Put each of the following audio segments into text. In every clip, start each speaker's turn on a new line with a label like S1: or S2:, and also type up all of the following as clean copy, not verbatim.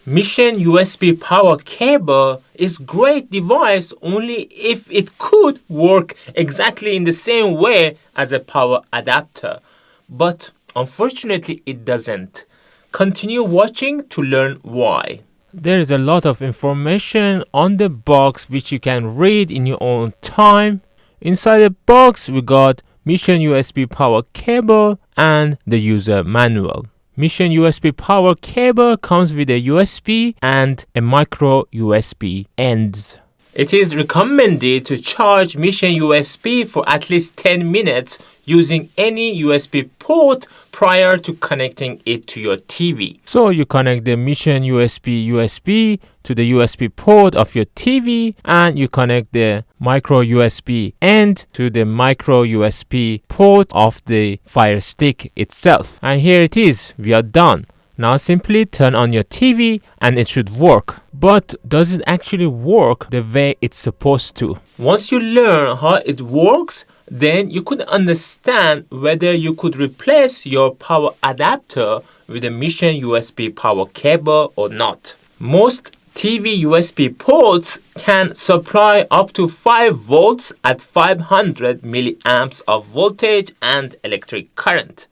S1: Mission USB power cable is great device only if it could work exactly in the same way as a power adapter. But unfortunately it doesn't. Continue watching to learn why. There is a lot of information on the box which you can read in your own time. Inside the box we got Mission USB power cable and the user manual. Mission USB power cable comes with a USB and a micro USB ends. It is recommended to charge Mission USB for at least 10 minutes using any USB port prior to connecting it to your TV. So you connect the Mission USB to the USB port of your TV and you connect the micro USB end to the micro USB port of the Fire Stick itself. And here it is, we are done. Now simply turn on your TV and it should work. But does it actually work the way it's supposed to? Once you learn how it works, then you could understand whether you could replace your power adapter with a Mission USB power cable or not. Most TV USB ports can supply up to 5 volts at 500 milliamps of voltage and electric current.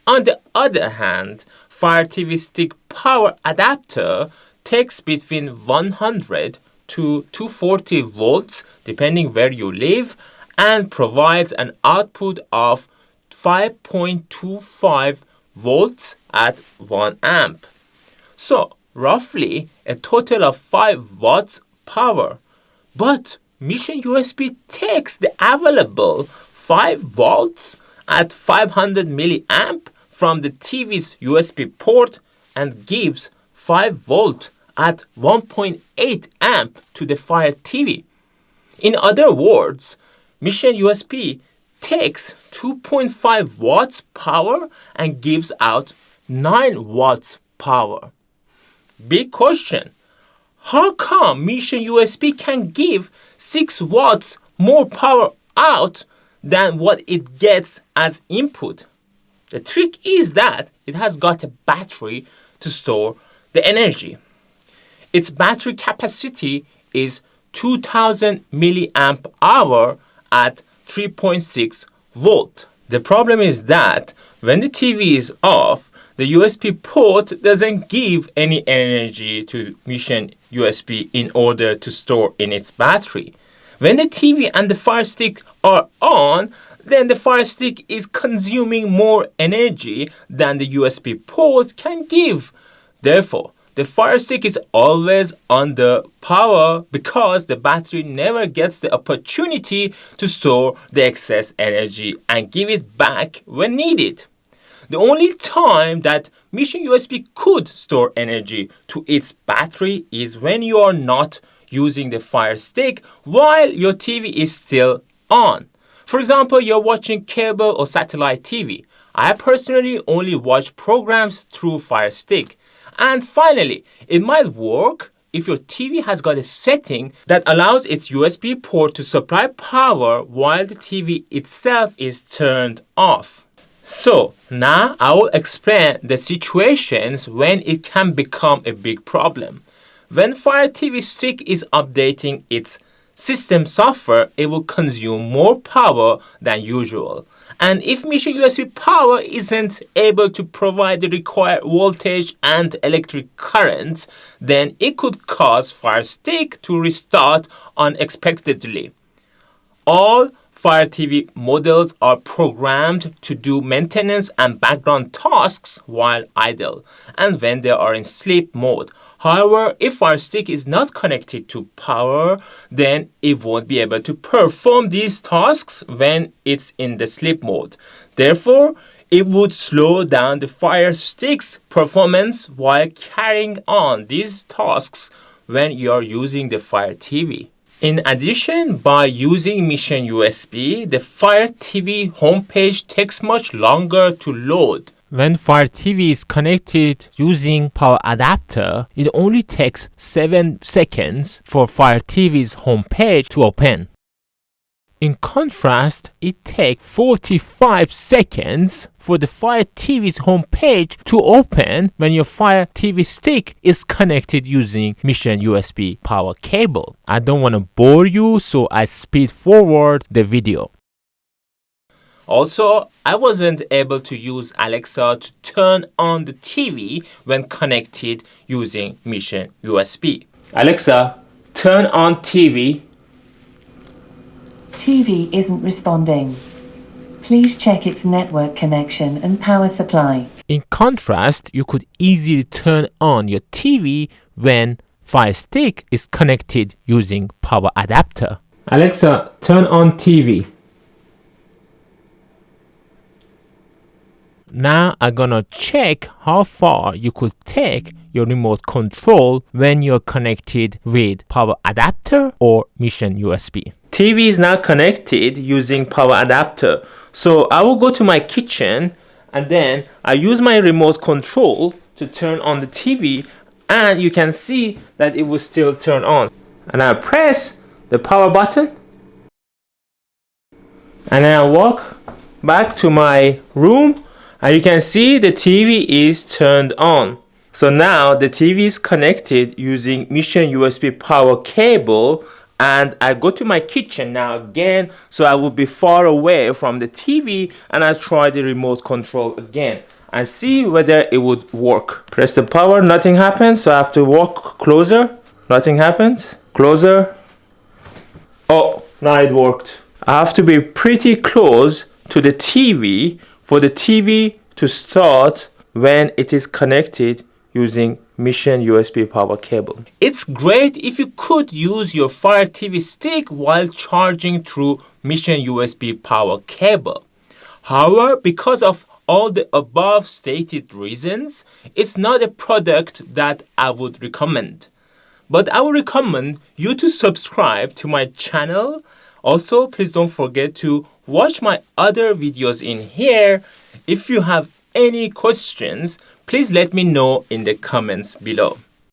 S1: On the other hand, Fire TV Stick power adapter takes between 100 to 240 volts depending where you live and provides an output of 5.25 volts at 1 amp. So roughly a total of 5 watts power. But Mission USB takes the available 5 volts at 500 milliamp from the TV's USB port and gives 5 volt at 1.8 amp to the Fire TV. In other words, Mission USB takes 2.5 watts power and gives out 9 watts power. Big question. How come Mission USB can give 6 watts more power out than what it gets as input? The trick is that it has got a battery to store the energy. Its battery capacity is 2000 milliamp hour at 3.6 volt. The problem is that when the TV is off, the USB port doesn't give any energy to Mission USB in order to store in its battery. When the TV and the Fire Stick are on, then the Fire Stick is consuming more energy than the USB port can give. Therefore, the Fire Stick is always under power because the battery never gets the opportunity to store the excess energy and give it back when needed. The only time that Mission USB could store energy to its battery is when you are not using the Fire Stick while your TV is still on. For example, you're watching cable or satellite TV. I personally only watch programs through Fire Stick. And finally, it might work if your TV has got a setting that allows its USB port to supply power while the TV itself is turned off. So now I will explain the situations when it can become a big problem. When Fire TV Stick is updating its system software, it will consume more power than usual. And if Mission USB power isn't able to provide the required voltage and electric current, then it could cause Fire Stick to restart unexpectedly. All Fire TV models are programmed to do maintenance and background tasks while idle and when they are in sleep mode. However, if Fire Stick is not connected to power, then it won't be able to perform these tasks when it's in the sleep mode. Therefore, it would slow down the Fire Stick's performance while carrying on these tasks when you are using the Fire TV. In addition, by using Mission USB, the Fire TV homepage takes much longer to load. When Fire TV is connected using power adapter, it only takes 7 seconds for Fire TV's homepage to open. In contrast, it takes 45 seconds for the Fire TV's homepage to open when your Fire TV stick is connected using Mission USB power cable. I don't want to bore you, so I speed forward the video. Also, I wasn't able to use Alexa to turn on the TV when connected using Mission USB. Alexa, turn on TV.
S2: TV isn't responding. Please check its network connection and power supply.
S1: In contrast, you could easily turn on your TV when Fire Stick is connected using power adapter. Alexa, turn on TV. Now I'm gonna check how far you could take your remote control when you're connected with power adapter or Mission USB. TV is now connected using power adapter. So I will go to my kitchen and then I use my remote control to turn on the TV, and you can see that it will still turn on. And I press the power button and then I walk back to my room, and you can see the TV is turned on. So now the TV is connected using Mission USB power cable, and I go to my kitchen now again, so I will be far away from the TV, and I try the remote control again and see whether it would work. Press the power, nothing happens, so I have to walk closer. Nothing happens. Closer. Oh, now it worked. I have to be pretty close to the TV for the TV to start when it is connected using Mission USB power cable. It's great if you could use your Fire TV stick while charging through Mission USB power cable. However, because of all the above stated reasons, it's not a product that I would recommend. But I would recommend you to subscribe to my channel. Also, please don't forget to watch my other videos in here. If you have any questions, please let me know in the comments below.